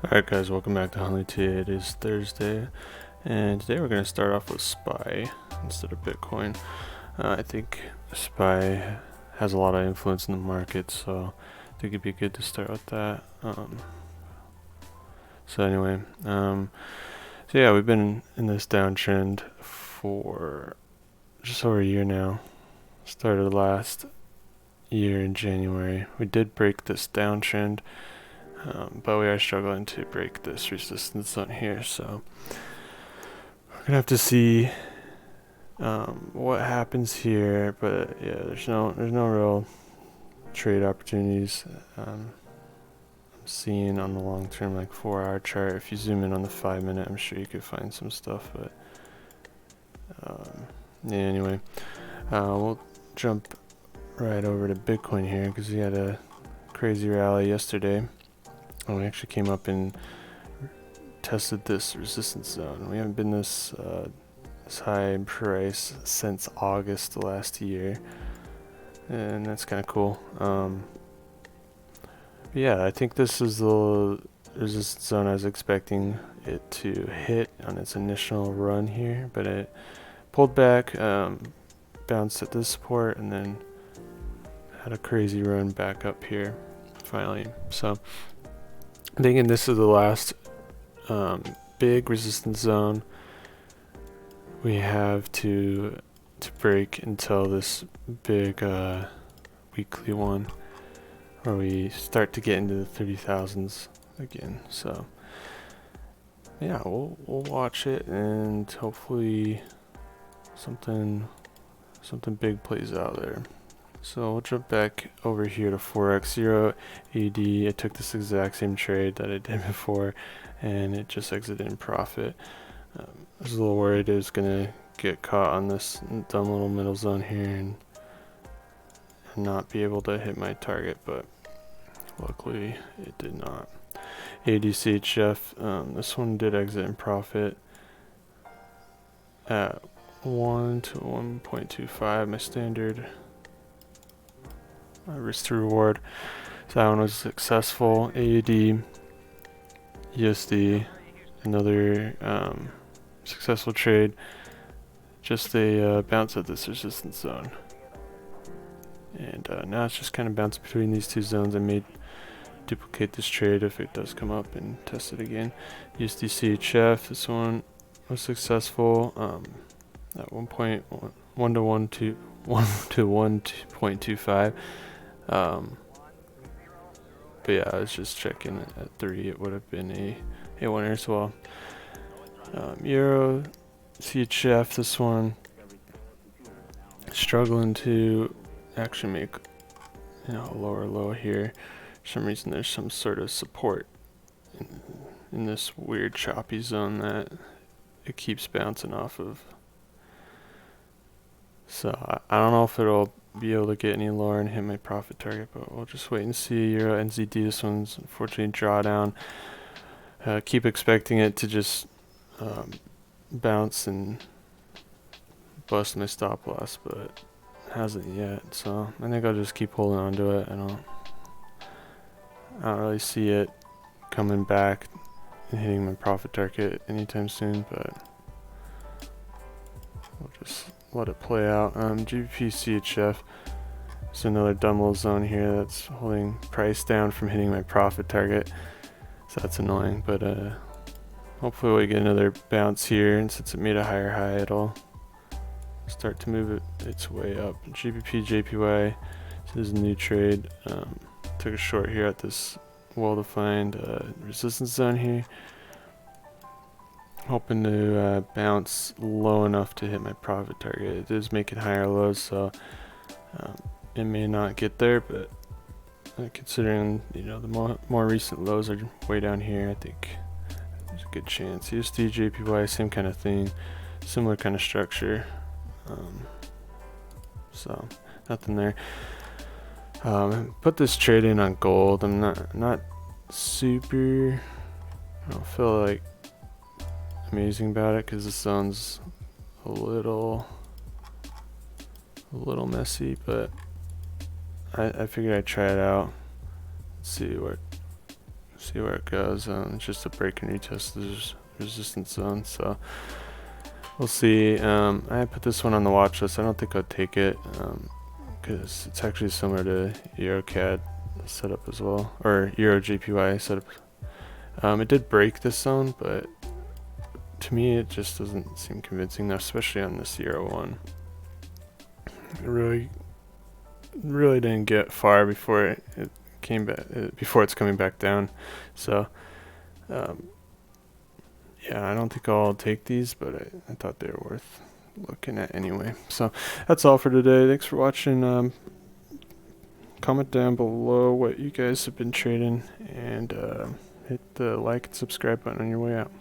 Alright guys, welcome back to Hundley TA. It is Thursday, and today we're going to start off with SPY instead of Bitcoin. I think SPY has a lot of influence in the market, so I think it'd be good to start with that. So yeah, we've been in this downtrend for just over a year now. Started last year in January. We did break this downtrend, but we are struggling to break this resistance zone here, so we're gonna have to see what happens here. But yeah, there's no real trade opportunities I'm seeing on the long term, like 4-hour chart. If you zoom in on the 5-minute, I'm sure you could find some stuff, but yeah, anyway, we'll jump right over to Bitcoin here because we had a crazy rally yesterday. We actually came up and tested this resistance zone. We haven't been this high in price since August last year, and that's kind of cool. Yeah, I think this is the resistance zone I was expecting it to hit on its initial run here, but it pulled back, bounced at this support, and then had a crazy run back up here finally. So I'm thinking this is the last big resistance zone we have to break until this big weekly one where we start to get into the 30,000s again. So yeah, we'll watch it, and hopefully something big plays out there. So we'll jump back over here to Forex 0 AD. I took this exact same trade that I did before, and it just exited in profit. I was a little worried it was gonna get caught on this dumb little middle zone here and not be able to hit my target, but luckily it did not. ADCHF, this one did exit in profit at 1 to 1.25, my standard risk to reward. So that one was successful. AUD, USD, another successful trade. Just a bounce at this resistance zone, and now it's just kind of bounced between these two zones. I may duplicate this trade if it does come up and test it again. USDCHF, this one was successful at 1 to 1.25. But yeah, I was just checking at 3. It would have been a winner as well. Euro CHF, this one struggling to actually make a lower low here. For some reason there's some sort of support in this weird choppy zone that it keeps bouncing off of. So I don't know if it'll be able to get any lower and hit my profit target, but we'll just wait and see. Euro NZD, this one's unfortunately drawdown. Keep expecting it to just bounce and bust my stop loss, but it hasn't yet. So I think I'll just keep holding on to it. I don't really see it coming back and hitting my profit target anytime soon, but we'll just let it play out. GBP CHF, so another dumb little zone here that's holding price down from hitting my profit target, so that's annoying. But hopefully we get another bounce here, and since it made a higher high, it'll start to move its way up. GBP JPY, so this is a new trade. Took a short here at this well-defined resistance zone here, hoping to bounce low enough to hit my profit target. It is making higher lows, so it may not get there, but considering the more recent lows are way down here, I think there's a good chance. USD JPY, same kind of thing, similar kind of structure. So nothing there. Put this trade in on gold. I'm not super, I don't feel like amazing about it because this zone's a little messy, but I figured I'd try it out, see see where it goes. It's just a break and retest the resistance zone, so we'll see. I put this one on the watch list. I don't think I'll take it because it's actually similar to EuroCAD setup as well, or EuroJPY setup. It did break this zone, but to me it just doesn't seem convincing, especially on this Euro one. It really didn't get far before it came back, before it's coming back down. So yeah, I don't think I'll take these, but I thought they were worth looking at anyway. So that's all for today. Thanks for watching. Comment down below what you guys have been trading, and hit the like and subscribe button on your way out.